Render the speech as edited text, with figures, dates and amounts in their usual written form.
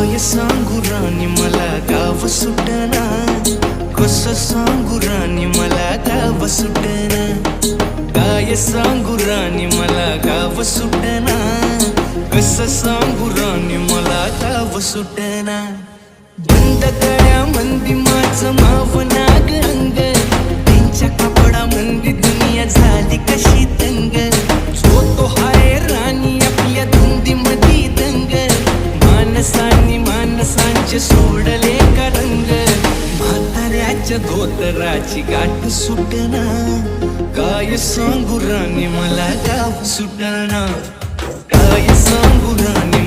काय सांगू राणी मला गाव सुटना, कसं सांगू राणी मला गाव सुटना, काय सांगू राणी मला गाव सुटना, कसं सांगू राणी मला गाव सुटना. बंद गळ्या मंदी माझं माव नाग रंग, त्यांच्या कपडा मंदी दुनिया झाली कशी तंग. जो तो हाय राणी आपल्या धुंदी मधी दंग, माणसांनी माणसांचे सोडले का रंग. म्हाताऱ्याच्या धोतराची गाठ सुटना, काय सांगू राणी मला गाव सुटना, काय सांगू राणी